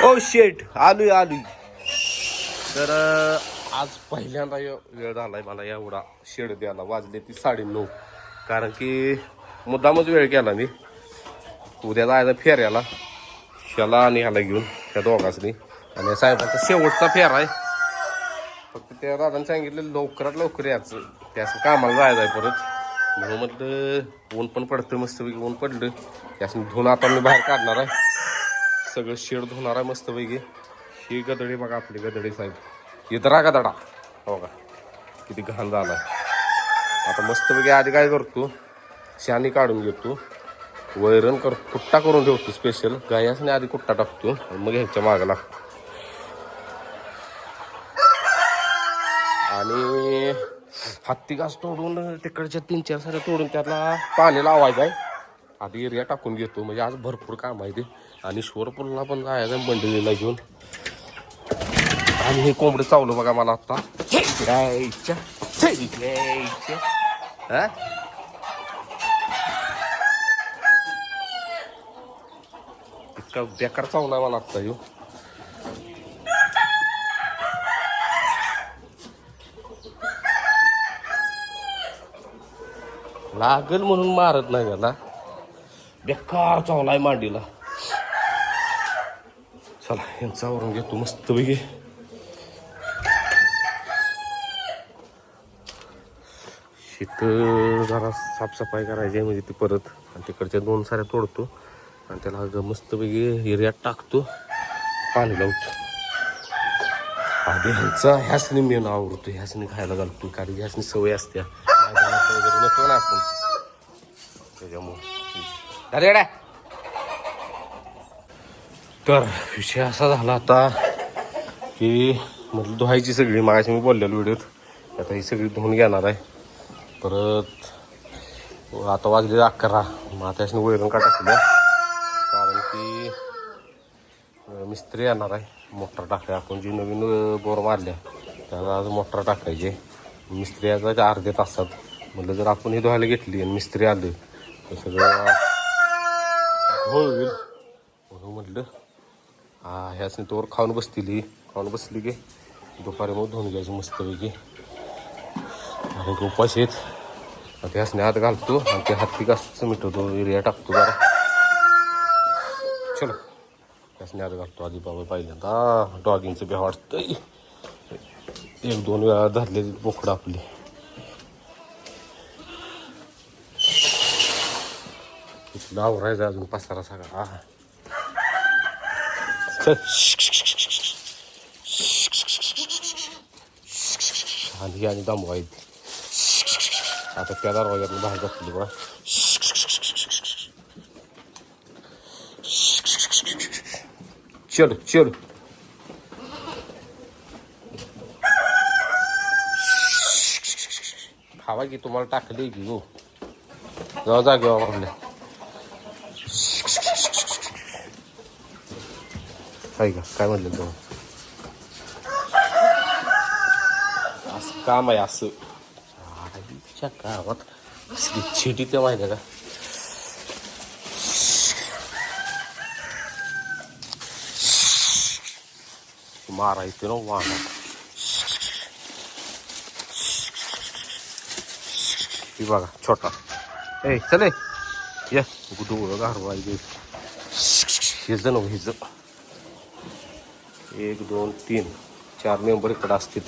ओ शेट आलोय आलोय. तर आज पहिल्यांदा वेळ झालाय मला एवढा शेड द्यायला. वाजले ती 9:30. कारण की मुद्दामच वेळ केला मी. उद्या जायचं फेऱ्याला ह्याला आणि ह्याला घेऊन त्या दोघांनी. आणि साहेबांचा शेवटचा फेरा आहे. फक्त त्या दादाने सांगितलं लवकरात लवकर यायचं, त्याचं कामाला जायचं आहे परत. म्हणून म्हटलं ऊन पण पडतं मस्तपैकी. ऊन पडलं त्यासनी धुवून आता मी बाहेर काढणार आहे. सगळं शेड धुणार आहे मस्तपैकी. ही गदडी बघा आपली गदडी साहेब. इथं रागा दडा बघा किती घाण झाला. आता मस्तपैकी आधी काय करतो, शानी काढून घेतो, वैरण कुट्टा करून ठेवतो स्पेशल. गायासने आधी कुट्टा टाकतो आणि मग ह्याच्या मागं लागतो. आणि हत्ती घास तोडून तिकडच्या 3-4 साऱ्या तोडून त्याला पाणी लावायचं आहे. आधी एरिया टाकून घेतो म्हणजे आज भरपूर काम आहे ते. आणि शोरपूरला पण जायचं मंडळीला घेऊन. आणि हे कोंबडं चावलं बघा मला आत्ता. इतका बेकार चावला मला आत्ता ह्यो. लागल म्हणून मारत नाही त्याला, बेकार चावलाय मांडीला. चला यांच्यावरून घेतो मस्तपैकी. इथं जरा साफसफाई करायची आहे म्हणजे ती परत. आणि तिकडच्या 2 साऱ्या तोडतो आणि त्याला मस्तपैकी एरियात टाकतो, पाणी लावतो. आधी ह्यांचा ह्यासनी मेन आवडतो, ह्यासनी खायला घालतो. कारण ह्यासनी सवय असते मैदानात वगैरे नेतो ना आपण, त्याच्यामुळे. तर विषय असा झाला आता की म्हटलं धुवायची सगळी. मागाशी मी बोललेलो व्हिडिओत. आता ही सगळी धुवून घेणार आहे परत. आता वाजले 11. मग त्याच्याने वैरण का टाकल्या कारण की मिस्त्री येणार आहे. मोटर टाकल्या आपण जी नवीन बोर मारल्या त्याला आज मोटर टाकायची. मिस्त्री याचा अर्ध्या तासात. म्हटलं जर आपण ही धुवायला घेतली आणि मिस्त्री आलं तर सगळं होईल. म्हणून म्हटलं ह्याच तोवर खाऊन बसली की दुपारी मग धुवून घ्यायची मस्तपैकी. आणि उपाशी आहेत. आता ह्यासने हात घालतो आणि ते हत्ती कसं मिटवतो, एरिया टाकतो जरा. चलो ह्यासने हात घालतो आधी बाबा. पहिल्यांदा डॉगिंगचं बी वाटतंय. 1-2 वेळा धरलेली बोकडं आपली. इथलं आवरायचं अजून पसारा सगळा. आणि दमवायची. आता त्या दरवाज्यातून बाहेर जातली बघा. चल खावा की तुम्हाला टाकली की हो. जाऊ जागेवर आपल्या आहे का काय म्हटलं तुम्ही. असं काम आहे असं गावात छिटी ते माहिती आहे का. मारायचं ना वाहन. ही बघा छोटा. ए चले ये गुडू गारवायचे. हे जण हिज 1 2 3 4 मेंबर इकडे असतील.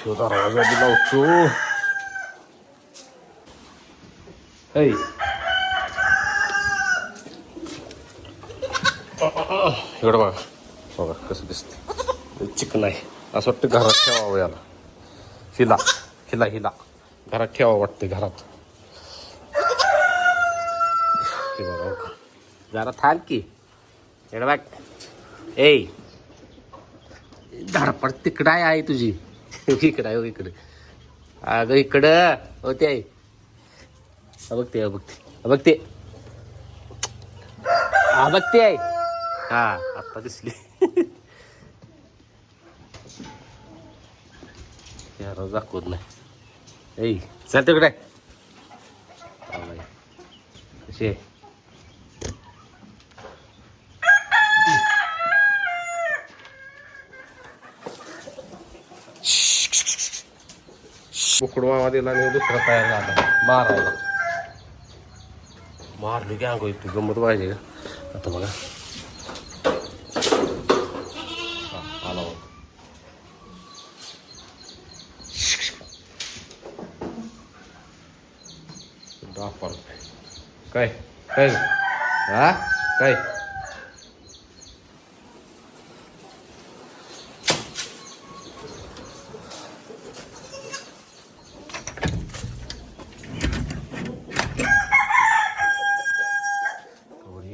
दरवाजा बी लावतो. इकडं बघा कसं दिसते. चिकन आहे असं वाटतं घरात ठेवावं याला. हिला घरात ठेवावं वाटतं घरात. हे बघा जरा थांब की इकडं बघ. धडपड तिकडं आहे तुझी. इकडं आहे इकडं. अगं इकडं होते आहे. बघते आहे. हा आत्ता दिसली. यार दाखवत नाही. चल तिकडे कशी बुकड मामा दिला आणि दुसरा तयार झाला मारायला. मारली की अंगो तू गंमत पाहिजे का. आता बघा आला बघ. काय काय हा काय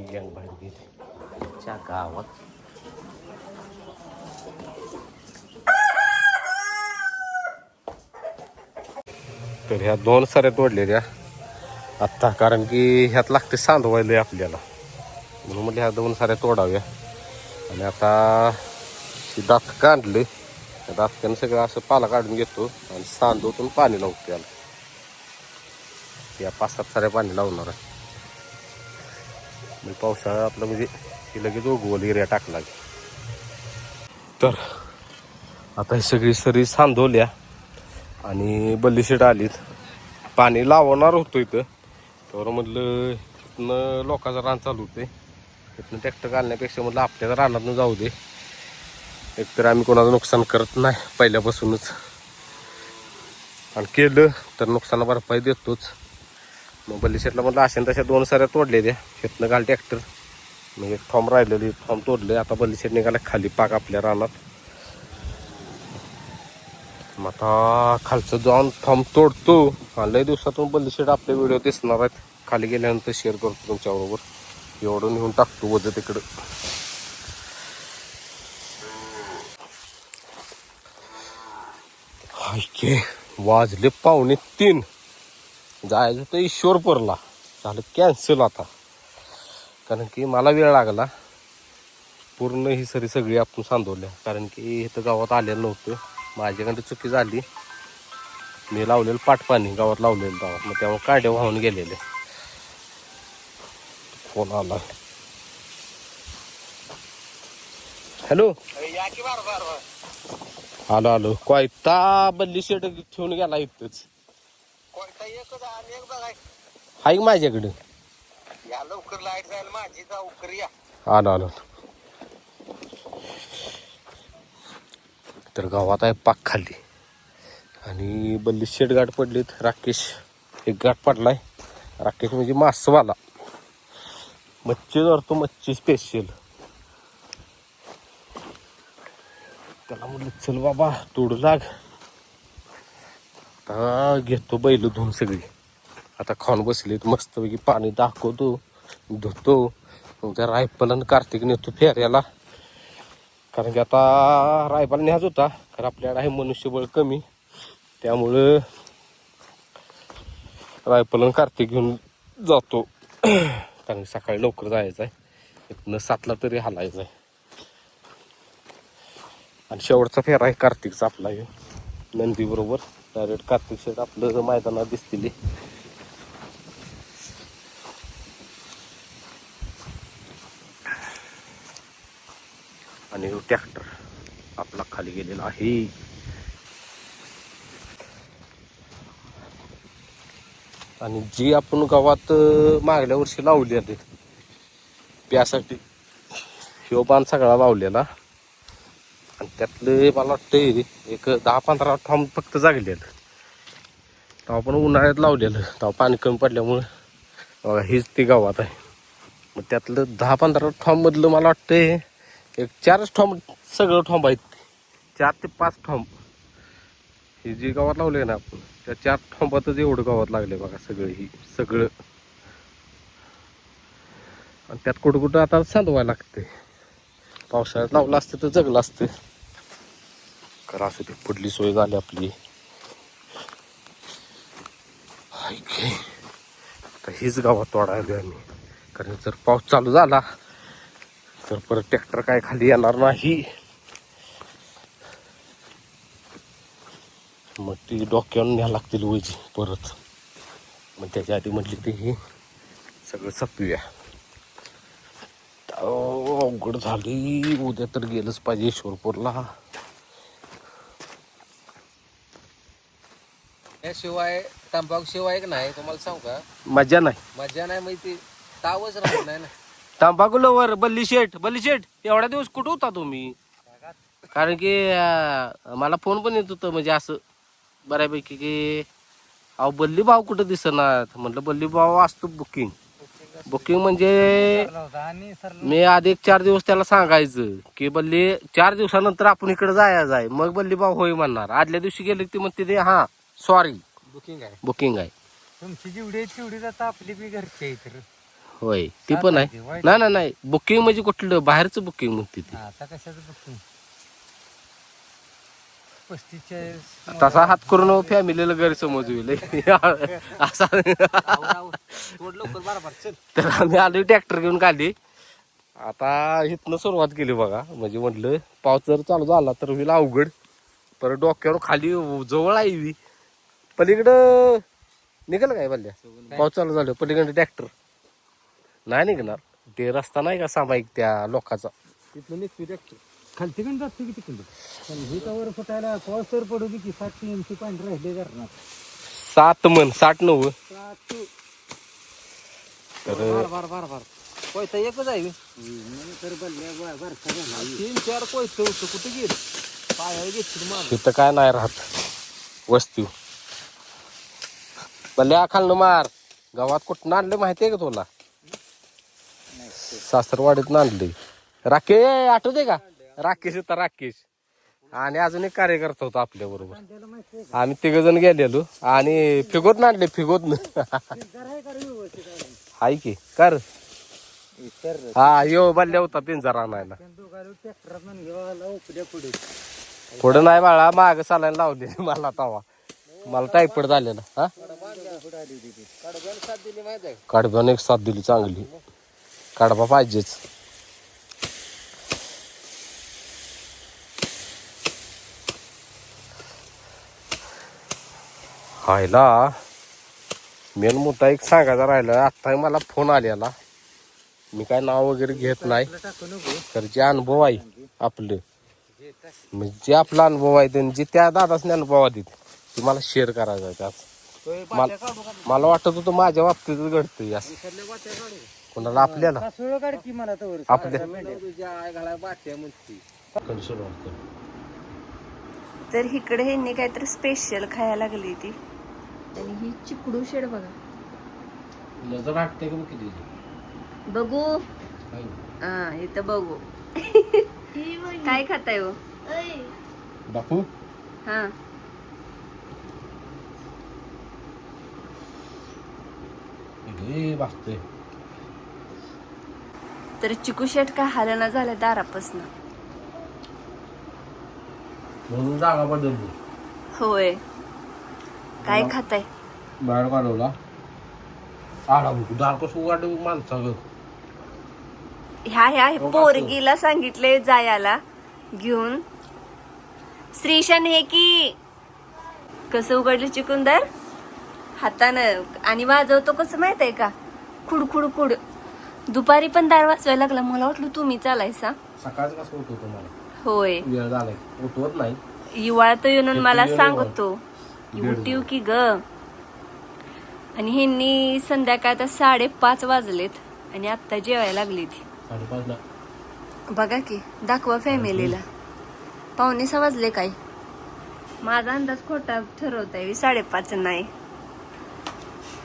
गँग बाहेर गेली च्या गावात. तर ह्या 2 सऱ्या तोडल्या त्या आत्ता, कारण की ह्यात लागते सांदवायला आपल्याला, म्हणून म्हणजे ह्या 2 साऱ्या तोडाव्या. आणि आता दात काढले, त्या दातक्यानं सगळं असं पाला काढून घेतो आणि सांदवतून पाणी लावतो त्याला. या 5-7 साऱ्या पाणी लावणार आहे. म्हणजे पावसाळा आपलं म्हणजे ती लगेच उगवल एरिया टाकला. तर आता ही सगळी सरी सांदवल्या आणि बल्लीशीट आलीत. पाणी लावणार होतो इथं, तर म्हटलं इथनं लोकांचं रान चालू होते, इथनं ट्रॅक्टर घालण्यापेक्षा म्हटलं आपल्याला रानातनं जाऊ दे. एकतर आम्ही कोणाचं नुकसान करत नाही पहिल्यापासूनच, आणि केलं तर नुकसान भरपाई देतोच. मग बल्लीशेटला म्हटलं अशा तशा 2 साऱ्या तोडल्या त्या, इथनं घाल ट्रॅक्टर. मग एक थॉम राहिलेली थॉम तोडले. आता बल्लीशेट निघाला खाली पाक आपल्या रानात. मग आता खालचं जाऊन थंब तोडतो. लय दिवसातून बल्लीशेट आपले व्हिडिओ दिसणार आहेत. खाली गेल्यानंतर शेअर करतो तुमच्याबरोबर. एवढं नेऊन टाकतो वजन तिकडं. हायके वाजले 2:45. जायचं तर ईश्वरपूरला, झालं कॅन्सल आता, कारण की मला वेळ लागला. पूर्ण ही सगळी आपण सांदवल्या, कारण की इथं गावात आलेलं नव्हतं. माझ्याकडे चुकी झाली, मी लावलेलं पाटपाणी गावात लावलेलं गावात, मग त्यामुळे काड्या वाहून गेलेले. फोन आला. हॅलो, आलो आलो. कोयता बल्लीशेट ठेवून गेला इथंच. हाय माझ्याकडे. या लवकर लाईट जाईल माझी, लवकर या. आलो आलो. तर गावात आहे पाक खाली, आणि बल्लीशेट गाठ पडलीत. राकेश एक गाठ पडलाय. राकेश म्हणजे मासवाला, मच्छी धरतो, मच्छी स्पेशल. त्याला म्हटलं चल बाबा तोडू लाग. आता घेतो बैल धुवून सगळी. आता खाऊन बसलीत मस्तपैकी. पाणी दाखवतो, धुतो. मग त्या रायफल आणि कार्तिक नेतो फेऱ्याला, कारण की आता रायफल न्यायच होता, कारण आपल्याकडे आहे मनुष्यबळ कमी. त्यामुळं रायफल आणि कार्तिक घेऊन जातो, कारण सकाळी लवकर जायचं आहे. इथनं 7ला तरी हलायचं आहे. आणि शेवटचा फेरा आहे कार्तिकचा आपला, हे नंदी बरोबर. डायरेक्ट कार्तिक शेट आपलं मैदानात दिसतील. आणि ट्रॅक्टर आपला खाली गेलेला आहे. आणि जी आपण गावात मागल्या वर्षी लावली आली त्यासाठी ह्यो बाण सगळा लावलेला, आणि त्यातले मला वाटतं एक 10-15 थॉम फक्त जागलेलं. तेव्हा पण उन्हाळ्यात लावलेलं, तेव्हा पाणी कमी पडल्यामुळं बघा हीच ती गावात आहे. मग त्यातलं 10-15 थॉम मधलं मला वाटतं एक 4च थॉम सगळं थॉम आहेत. 4 ते 5 थॉम हे जे गावात लावले ना आपण, त्या 4 थॉम्बातच एवढं गावात लागले बघा सगळं. ही सगळं, आणि त्यात कुठं कुठं आता सांदवायला लागते. पावसाळ्यात लावलं असतं तर जगलं असतं. खरं असू दे, पुढली सोय झाली आपली. आता हीच गावात तोडायला आम्ही, कारण जर पाऊस चालू झाला तर परत ट्रॅक्टर काय खाली येणार नाही. मग ती डोक्यावर न्यायला लागतील वजी परत. मग त्याच्या आधी म्हटली ती ही सगळं सपवूया. अवघड झाली. उद्या तर गेलंच पाहिजे ईश्वरपूरला. त्याशिवाय तंबाखू शिवाय नाही तुम्हाला सांगू का मजा नाही. मजा नाही माहिती तावच राहत नाही ना. तंबाखू लवर बल्ली शेठ एवढ्या दिवस कुठं होता तुम्ही? कारण की मला फोन पण येत होतं म्हणजे असं बऱ्यापैकी की अहो बल्ली भाऊ कुठं दिसणार. म्हटलं बल्ली भाऊ असतो बुकिंग म्हणजे मी आधी 4 दिवस त्याला सांगायचं की बल्ली 4 दिवसानंतर आपण इकडे जायचं आहे. मग बल्ली भाऊ होय म्हणणार. आदल्या दिवशी गेले ती म्हणते ते हा सॉरी बुकिंग आहे. तुमची जेवढी तेवढीच आता आपली बी घरची आहे तर होय ती पण आहे. नाही बुकिंग म्हणजे कुठलं बाहेरचं बुकिंग म्हणते ती. आता कशाचं बुकिंग 35 तसा हात करून फॅमिलीला गैरसमज होईल असा. तर आम्ही आलो ट्रॅक्टर घेऊन काढली. आता इथनं सुरुवात केली बघा. म्हणजे म्हटलं पाऊस जर चालू झाला तर होईल अवघड. परत डोक्यावर खाली जवळ आहे पलीकडं निघाल काय बल्ल्या पाऊस चालू झालं पलीकडे ट्रॅक्टर नाही निघणार. ते रस्ता नाही का सामायिक त्या लोकांचा तिथलं निघतो ट्रॅक्टर खालतीकडे जातो की तिकडे पण हे कवर फुटायला पाऊस तर पडू की 700 MC पाणी राहिले करणार 7 मन 60-90 बार कोयता एकच आहे तर बल्ल्या बरका झाला 3-4 कोयत होतं कुठे गेल पायावर घेतली माग तिथं काय नाही राहत वस्ती. बल्ल्या खालनं मार. गावात कुठं आणलं माहितीये का तुला? सासरवाडीत आणले. राकेश आठवते का? राकेश होता राकेश आणि अजून एक कार्यकर्ता होता आपल्या बरोबर. आम्ही 3 जण गेलेलो आणि फिगोत आणले फिगोत हाय की कर हा यो बल्ल्या होता पिंजरा आणायला. पुढे नाही बाळा माग चालायला लावले मला तवा. मला टायफॉइड झालेला. हा कडब्याने एक साथ दिली चांगली. कडबा पाहिजेच. हायला मेन मुद्दा एक सांगायचा राहिला. आता मला फोन आलेला. मी काय नाव वगैरे घेत नाही तर जे अनुभव आहे आपलं म्हणजे जे आपला अनुभव आहे त्यांनी जे त्या दादासने अनुभव आहेत ते मला शेअर करायचा त्यात. मला वाटत होतं माझ्या बाबतीत घडतंय असं कोणाला आपल्याला तर इकडे ह्यांनी काहीतरी स्पेशल खायला लागली ती आणि ही चिकडू शेड बघा. नजर हटते का किती बघू हा इथं बघू काय खाताय हो बापू. हा वाचते तर चिकू शेट काय हालना झालं दारापासून. म्हणून जागा बदलली. होय काय खाताय? बाहेर काढवला आडा दार कसं वाट माणसा ग. ह्या पोरगीला सांगितले जायला घेऊन. श्रीशन हे की कसं उघडलं चिकुंदर हातानं आणि वाजवतो कसं माहित आहे का? खुड. दुपारी पण दार वाजवायला लागला. मला वाटलं तुम्ही चालायसा. सकाळच कसं उठवतो मला. होय वेळ झालाय उठवत नाही. युवाळत येऊन मला सांगतो उठीव की ग. आणि ह्यांनी संध्याकाळ आता 5:30 वाजलेत आणि आत्ता जेवायला लागली ती. 5:30 बघा की दाखवा फॅमिलीला. 5:45 वाजले काय? माझा अंदाज खोटा ठरवताय. 5:30 नाही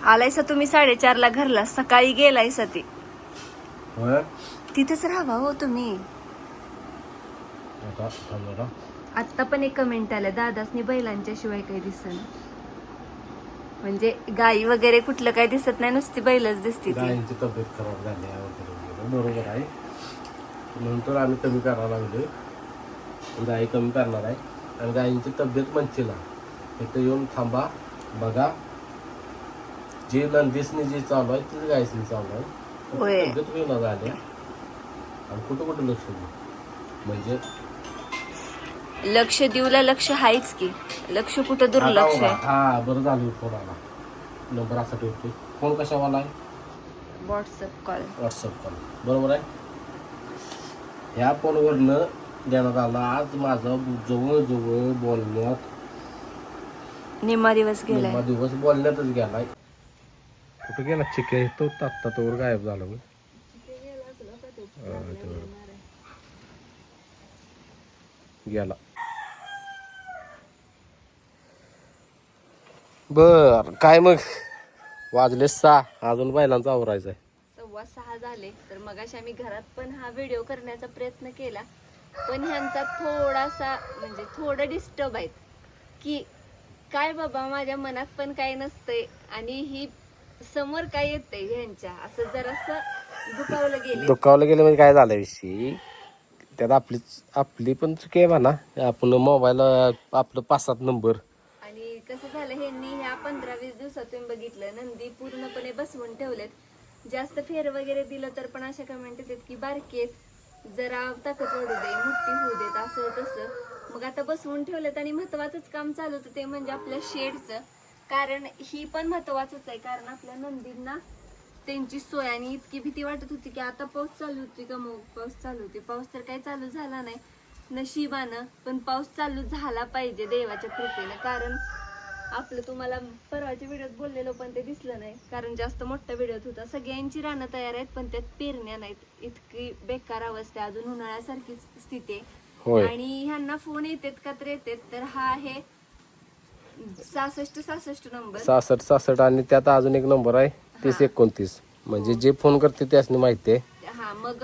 आलायसा तुम्ही 4:30 घरला. सकाळी गेलायसा ते तिथेच राहावा हो तुम्ही. आत्ता पण एक कमेंट आलं दादासनी बैलांच्या शिवाय काही दिसत म्हणजे गाई वगैरे कुठलं काही दिसत नाही नुसती बैलच दिसते. गायींची तब्येत खराब झाली वगैरे बरोबर आहे. नंतर आम्ही कमी करायला लागलो. गाई कमी करणार आहे आणि गायींची तब्येत मंचीला इथं येऊन थांबा बघा. जे नंदीसनी जे चालू आहे तेच गायसनी चालू आहे. तब्येत वेळा झाल्या आणि कुठं लक्ष देऊ म्हणजे लक्ष देऊला लक्ष आहेच की. लक्ष कुठं दुर्लक्ष आहे. हा बरं झालं फोन आला. नंबर असा ठेवतो. फोन कशावाला आहे? व्हॉट्सअप कॉल बरोबर आहे. ह्या फोनवरनं देण्यात आला. आज माझं जवळजवळ बोलण्यात निम्मा दिवस गेलाय. निम्मा दिवस बोलण्यातच गेलाय. कुठं गेला चिके तो तात्ता तोवर गायब झाला बघ. गेला. बर काय मग वाजले 6 अजून बैलांचा आवरायचंय. 6:15 झाले. तर मगाशी आम्ही घरात पण हा व्हिडिओ करण्याचा प्रयत्न केला, पण ह्यांचा थोडासा म्हणजे थोडं डिस्टर्ब आहेत की काय बाबा माझ्या मनात पण काय नसतंय आणि ही समोर काय येतंय ह्यांच्या असं जरासं दुखावलं गेलं म्हणजे काय झालं विषयी त्यात आपली पण चुकी आहे म्हणा. आपण मोबाईल आपलं 5-7 नंबर आणि कसं झालं ह्यांनी ह्या 15-20 दिवसातून बघितलं नंदी पूर्णपणे बसवून ठेवलेत. जास्त फेर वगैरे दिलं तर पण अशा कमेंट येतात की बारकेत जरा ताकद वाढू दे, मोठी होऊ देत, असं तसं. मग आता बसवून ठेवलेत आणि महत्वाचंच काम चालू होतं ते म्हणजे आपल्या शेडचं. कारण ही पण महत्वाचंच आहे, कारण आपल्या नंदींना त्यांची सोय. आणि इतकी भीती वाटत होती की आता पाऊस चालू होती का, मग पाऊस चालू होती. पाऊस तर काही चालू झाला नाही नशिबानं, पण पाऊस चालू झाला पाहिजे देवाच्या कृपेनं. कारण आपलं तुम्हाला परवाच्या व्हिडिओत बोललेलो पण ते दिसलं नाही, कारण जास्त मोठा व्हिडिओत होता. सगळ्यांची रानं तयार आहेत पण त्यात पेरण्या नाहीत. इतकी बेकार अवस्था, अजून उन्हाळ्यासारखीच स्थिती आहे. आणि ह्यांना फोन येतात का तर येतात. तर हा आहे 66 नंबर 66 आणि त्यात अजून एक नंबर आहे 30-29. म्हणजे जे फोन करते त्यासनी माहिती आहे. हा मग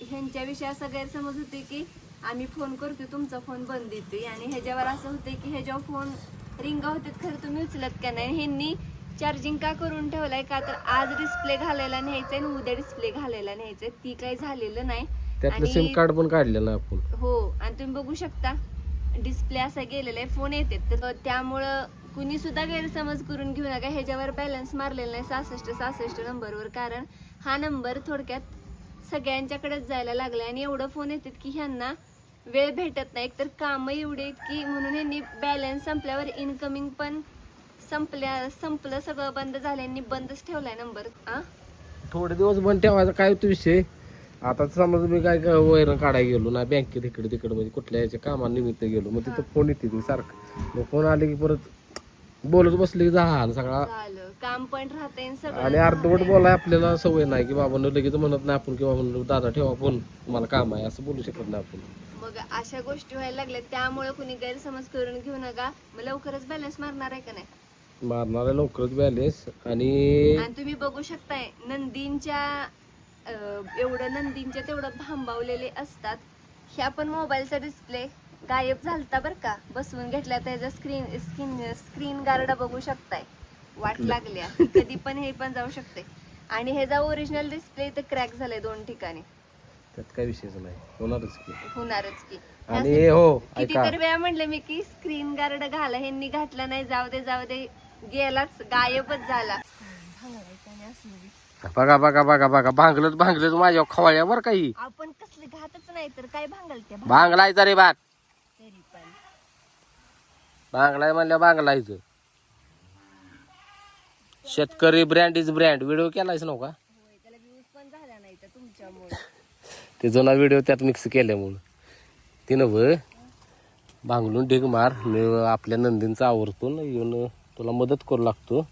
ह्यांच्याविषयी असा गैरसमज होते की आम्ही फोन करतो तुमचा फोन बंद येते, आणि ह्याच्यावर असं होते की ह्याच्यावर फोन रिंगा होते खरं तुम्ही उचलत का नाही. ह्यांनी चार्जिंग का करून ठेवलाय का तर आज डिस्प्ले घालायला न्यायचंय आणि उद्या डिस्प्ले घालायला न्यायचंय. ती काही झालेलं नाही. त्यातलं सिम कार्ड पण काढलेलं आपण. हो आणि तुम्ही बघू शकता डिस्प्ले असा गेलेला आहे, फोन येते. तर त्यामुळं कुणी सुद्धा गैरसमज करून घेऊ नका. ह्याच्यावर बॅलन्स मारलेला नाही 66 नंबरवर, कारण हा नंबर थोडक्यात सगळ्यांच्याकडेच जायला लागला. आणि एवढं फोन येतात की ह्यांना वेळ भेटत नाही. एकतर कामं एवढे आहेत की म्हणून ह्यांनी बॅलन्स संपल्यावर इनकमिंग पण संपलं सगळं बंद झालं. यांनी बंदच ठेवलाय नंबर. थोडे दिवस बंद ठेवायचा काय होतो विषय. आता समज मी काय वैरण काढायला गेलो ना बँकेत इकडे तिकडे म्हणजे कुठल्या याच्या कामानिमित्त गेलो, मग तिथं फोन येते ती सारखं. मग फोन आले की परत बोलत बसले की झालं सगळा काम पण राहते सगळं. आणि अर्धवट बोलाय आपल्याला सवय नाही की बाबा लगेच म्हणत नाही आपण किंवा म्हणलं दादा ठेवा फोन मला काम आहे असं बोलू शकत नाही आपण. मग अशा गोष्टी व्हायला लागल्या त्यामुळे कुणी गैरसमज करून घेऊ नका. मग लवकरच बॅलन्स मारणार आहे का नाही? मारणारा लवकरच बॅलन्स. आणि तुम्ही बघू शकताय नंदींच्या तेवढं भांबावलेले असतात. ह्या पण मोबाईलचा डिस्प्ले गायब झालता बर का, बसवून घेतल्या. त्याचा स्क्रीन गार्ड बघू शकताय, वाट लागल्या कधी पण हे पण जाऊ शकते. आणि ह्याचा ओरिजिनल डिस्प्ले तर क्रॅक झालाय 2 ठिकाणी. त्यात काही विषयच नाही, होणारच की. आणि हो कितीतरी वेळा म्हणले मी की स्क्रीन गार्ड घाला, ह्यांनी घातला नाही. जाऊ दे गेलाच, गायबच झाला. बघा भांगलत माझ्या खवाळ्या बर काही. आपण कसले घातच नाही तर काय भांगलत्या भांगलायचा रे बाग, तरी पण भांगलाय म्हणल्या भांगलायचं. शेतकरी ब्रँड इज ब्रँड व्हिडिओ केलायच नव्हता. त्याला व्ह्यूज पण झाला नाही तर तुमच्यामुळे. ते जुना व्हिडिओ त्यात मिक्स केल्यामुळं ते नव्ह भांगलून ढीग मार. मी आपल्या नंदींचा आवर्तून येऊन तुला मदत करू लागतो.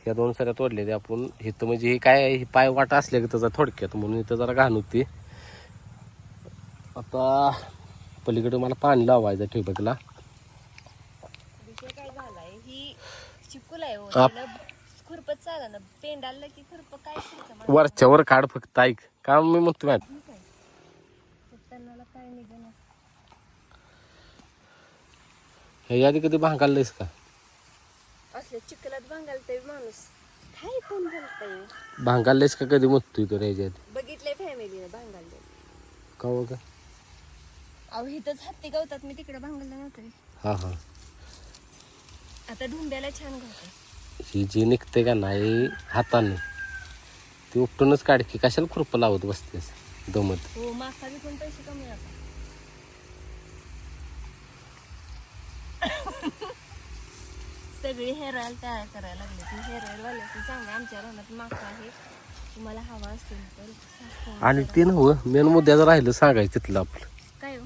ह्या 2 सऱ्या तोडल्या ते आपण इथं म्हणजे हे काय पाय वाटा असल्या की त्याचा थोडक्यात म्हणून इथं जरा घाण होती. आता पलीकडे मला पाणी लावायचं ठिबकला. विषय काय झालाय ही चिकुल आहे खुरपत चाला ना पेंडाला की खुरप काय वरच्यावर काढ फक्त ऐक का मी म्हणतो काय निघणार. ह्या आधी कधी भांगालयस का? असले चिखलात भांगालतय माणूस काय पण बोलतय. भांगालयस का कधी म्हणतोय तो ह्याच्यात? बघितलंय फॅमिलीने भांगालले का हो का? अहो इथंच हत्ती गवतात, मी तिकडे भांगलला नव्हतं. हा आता ढुंब्याला छान गवत. ही जी निघते का नाही हाताने ती उपटूनच काढ की, कशाला खुरप लावत बसतेस दमत. हो माका बी पण पैसे कमी आता. सगळी हेअर ऑइल तयार करायला लागले. ती हेअर ऑइल वाल्याचं सांगा आमच्या रानात माका आहे, तुम्हाला हवा असेल तर. आणि ते नव्ह मेन मुद्द्याचं राहिलं सांगायचं तिथलं आपलं काय हो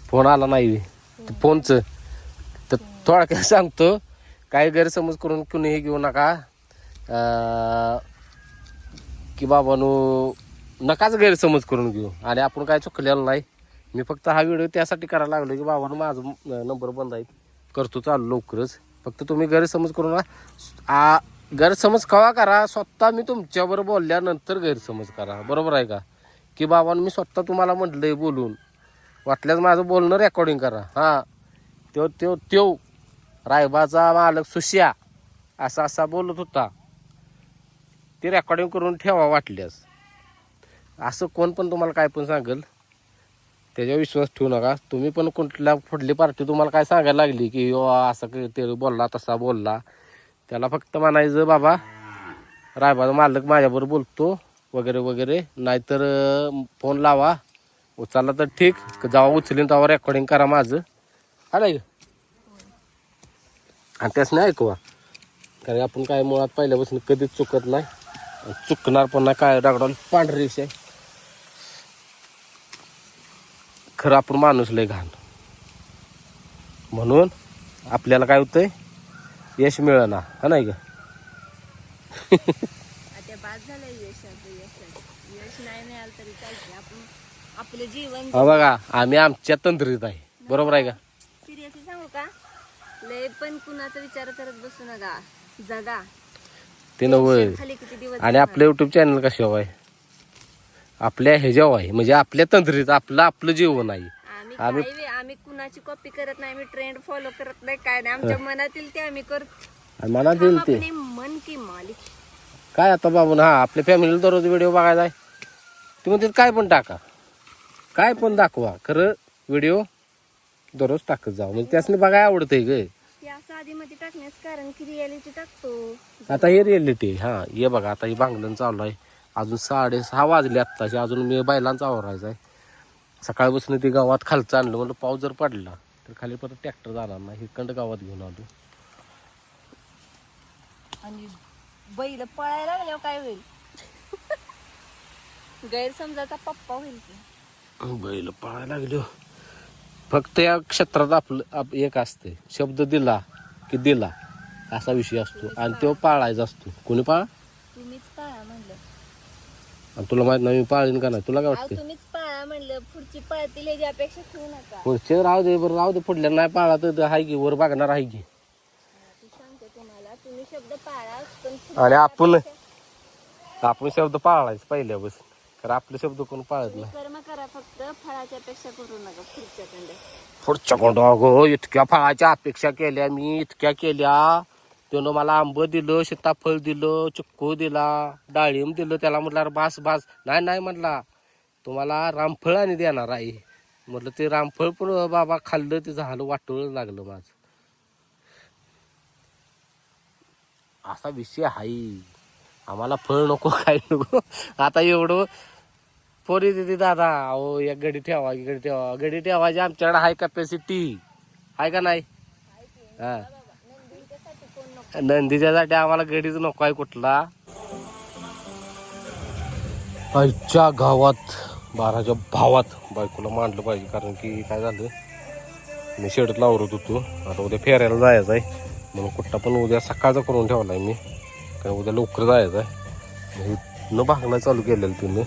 फोन आला नाही फोनचं तर थोडक्यात सांगतो. काय गैरसमज करून कुणीही घेऊ नका की बाबांनो, नकाच गैरसमज करून घेऊ. आणि आपण काय चुकलेलं नाही. मी फक्त हा व्हिडिओ त्यासाठी करायला लागलो की बाबांनो माझं नंबर बंद आहे, करतो चालू लवकरच. फक्त तुम्ही गैरसमज करू नका. गैरसमज कवा करा, स्वतः मी तुमच्याबरोबर बोलल्यानंतर गैरसमज करा. बरोबर आहे का? की बाबांनो मी स्वतः तुम्हाला म्हटलंय बोलून, वाटल्यास माझं बोलणं रेकॉर्डिंग करा. हां, त्यो रायबाचा मालक सुश्या असा बोलत होता, ते रेकॉर्डिंग करून ठेवा वाटल्यास. असं कोण पण तुम्हाला काय पण सांगेल त्याच्यावर विश्वास ठेवू नका. तुम्ही पण कुठल्या पुढली पार्टी तुम्हाला काय सांगायला लागली की असं ते बोलला तसा बोलला, त्याला फक्त म्हणायचं बाबा रायबाचा मालक माझ्याबरोबर बोलतो वगैरे वगैरे. नाहीतर फोन लावा, उचलला तर ठीक, जेव्हा उचलीन तेव्हा रेकॉर्डिंग करा माझं. हा नाही, आणि त्याच नाही ऐकवा. कारण आपण काय मुळात पहिल्यापासून कधीच चुकत नाही, चुकणार पण नाही. काय दगडाला पांढरी विषय, खरं आपण माणूस लय घाण. म्हणून आपल्याला काय होतंय, यश मिळेना. हा नाही का? आता बाद झालं यश नाही मिळालं तरी चालते. आपण आपलं जीवन बघा, आम्ही आमच्या तंत्रीत आहे. बरोबर आहे का? सिरियसली सांगू का, लय पण कुणाचा विचार करत बसू नका, जगा. ते नव्हे. खाली किती दिवस आणि आपलं युट्यूब चॅनल कशावर आहे, आपल्या ह्याच्यावर आहे, म्हणजे आपल्या तंत्रीत आपलं जीवन आहे. आम्ही कुणाची कॉपी करत नाही, आम्ही ट्रेंड फॉलो करत नाही, काय नाही. आमच्या मनातील ते आम्ही करतो. मला दिल ते अपने मन की मालिक. काय आता बाबून, हा आपल्या फॅमिलीला दररोज व्हिडिओ बघायला आहे, ते म्हणते काय पण टाका, काय पण दाखवा, खरं व्हिडिओ दररोज टाकत जावं. म्हणजे त्यासनी बघायला आवडतंय ग. ते असं आधी मध्ये टाकण्याच कारण की रियालिटी टाकतो. आता हे रिअलिटी. हा, हे बघा आता ही भांगलन चालू आहे. अजून 6:30 वाजले आत्ताचे. अजून मी बैलांचा आवरायचा आहे. सकाळपासून ती गावात खालचं आणलं, म्हणलं पाऊस जर पडला तर खाली परत ट्रॅक्टर जाणार नाही, हिकंड गावात घेऊन आलो. आणि बैल पळायला लागल्यावर काय होईल? गैरसमजाचा पप्पा होईल की. बैल पळायला लागलो. फक्त या क्षेत्रात आपलं एक असते, शब्द दिला की दिला असा विषय असतो, आणि तो पाळायचा असतो. कोणी पाळा? तुम्हीच पाळा म्हणलं. आणि तुला माहित नाही मी पाळीन का नाही? तुला काय वाटतं? तुम्हीच पाळा म्हणलं, पुढची पळतील याची अपेक्षा ठेवू नका. पुढचे राहू दे, बरं राहू दे. पुढल्या नाही पाळा तर हाय की, वर बघणार आहे की. सांगते तुम्हाला, तुम्ही शब्द पाळा, पण आणि आपण शब्द पाळायच पहिल्यापासून, कारण आपले शब्द कोण पाळत नाही. कर्म करा, फक्त फळाची अपेक्षा करू नका पुढच्याकडे. पुढच्याकडं अगो इतक्या फळाच्या अपेक्षा केल्या मी, इतक्या केल्या. त्यानं मला आंब दिलं, सीताफळ दिलं, चिक्कू दिला, डाळिंब दिलं. त्याला म्हटलं बास नाही म्हटला, तुम्हाला रामफळ आणि देणार आहे. म्हटलं ते रामफळ पण बाबा खाल्लं, ते झालं वाटोळ लागलं माझं. असा विषय आहे. आम्हाला फळ नको, काय नको. आता एवढं पोरी देते दादा, अहो एक गडी ठेवा, गडी ठेवायची आमच्याकडे हाय कॅपॅसिटी आहे का नाही? हा, नंदीच्यासाठी आम्हाला गडीच नको आहे कुठला. आईच्या गावात 12च्या भावात बायकोला मांडलं पाहिजे. कारण की काय झालं, मी शेडत लावरत होतो. आता उद्या फेरायला जायचं आहे, म्हणून कुठला पण उद्या सकाळचा करून ठेवला आहे मी, कारण उद्या लवकर जायचं आहे. न भागणं चालू केलेलं तिने.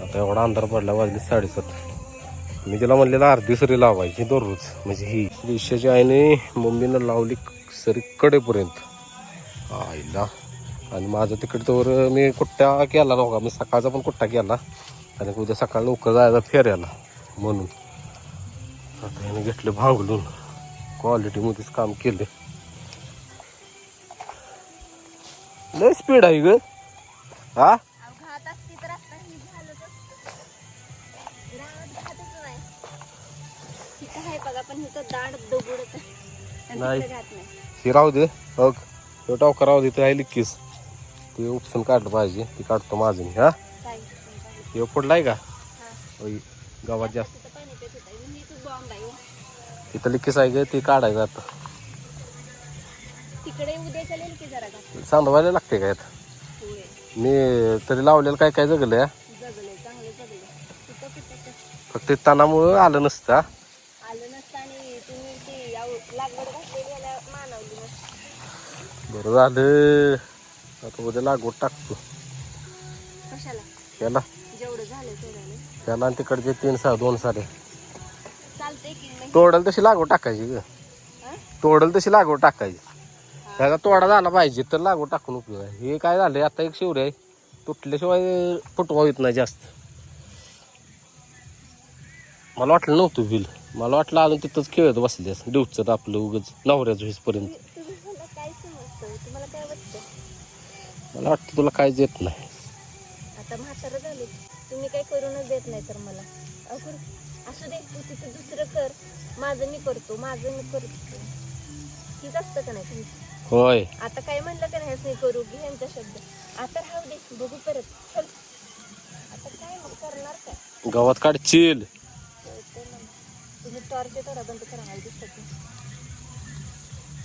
आता एवढा अंधार पडला, वाजले 7:30. मी तिला म्हणलेलं अर्धी सरी लावायची दररोज, म्हणजे ही दिवसाच्या आईने मम्मीनं लावली सरी कडेपर्यंत आईला. आणि माझं तिकडे तर मी कुट्टा केला नव्हता, मी सकाळचा पण कुट्टा केला, आणि उद्या सकाळ लवकर जायचा फेऱ्याला म्हणून. आता याने घेतलं भांगलून, क्वालिटीमध्येच काम केले. लय स्पीड आहे ग. हा, नाही हे राहू दे. बघ तो टावका राहू दे, ते आहे लिक्कीस, ते उपसून काढलं पाहिजे. ती काढतो माझं मी. हा, हे पडला आहे का गावात जास्त, तिथं लिक्कीस आहे ग, ती काढायचं आता. सांभाळायला लागते काय आता. मी तरी लावलेलं काय काय जगलं, फक्त तणामुळं आलं नसतं. आलं नसतं, आणि तुम्ही ती लागवड घातलेली मानवली नसतं. बरं झालं. आता उद्या लागवड टाकतो कशाला याला जेवढं झालं तेवढं त्याला आणि तिकडचे 2 सारे चालतंय की नाही तोडल तशी लागवड टाकायची ग. हा? तोडल तशी लागवड टाकायची. त्याचा तोडा झाला पाहिजे तर लागवड टाकून उपयोग आहे. हे काय झालंय आता एक शिवरे आहे तुटल्याशिवाय फुटवा येत नाही जास्त. मला वाटलं नव्हतं बिल. मला वाटलं अजून तिथंच खेळत बसले डिवचत आपलं उगच नवऱ्याच होईपर्यंत. तुम्ही मला काय समजतं तुम्हाला काय वाटतं मला वाटतं तुला काहीच येत नाही. आता म्हातारं झाले तुम्ही काही करूनच देत नाही तर मला अवघड असू दे तू तिथं दुसरं कर माझं मी करतो हीच असतं का नाही तुमचं. होय आता काय म्हणलं का नाही नाही करू की ह्यांचा शब्द आता राहू दे बघू परत चल आता काय मग करणार काय गावात काढशील. कळतंय ना. तुम्ही टॉर्च थोडा बंद करा मला दिसत नाही.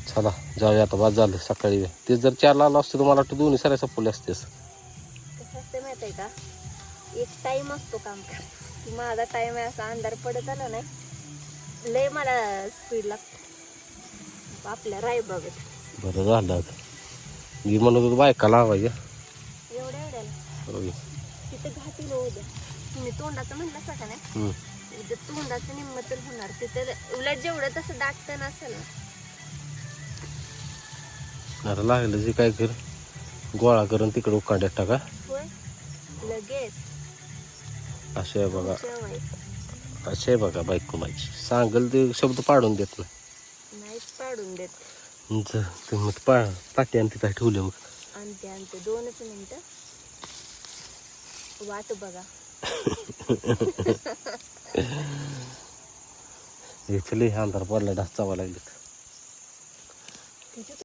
चला जाऊया आता बाद झालं सकाळी. ते जर 4ला आलं असतं तर मला वाटतं दोन्ही साऱ्या सपवले असतेस. कसं असते माहित आहे का एक टाइम असतो काम करायचा माझा टाइम आहे असा अंधार पडत आला नाही लय मला स्पीड लागतो आपल्या राय बघत. बरं झालं आता. मी म्हणत होतो बायका लावायच्या. एवढ्याला होय. तिथं घातील उद्या तुम्ही तोंडाचं म्हणलं का नाही हम्म. उद्या तोंडाचं निम्म तर होणार तिथं उलट जेवढं तसं दाटतं नसेल ना आता लागलं जे काय कर गोळा करून तिकडे उकाड्यात टाका. होय लगेच असे आहे बघा जेवाय असे आहे बघा बायको माझी सांगल ते शब्द पाडून देत नाही. नाहीच पाडून देत मग पाटी आणि तिथं ठेवले मग. आणते 2च मिनिटं वाट बघा हे चले अंधार पडला ढास चावा लागले.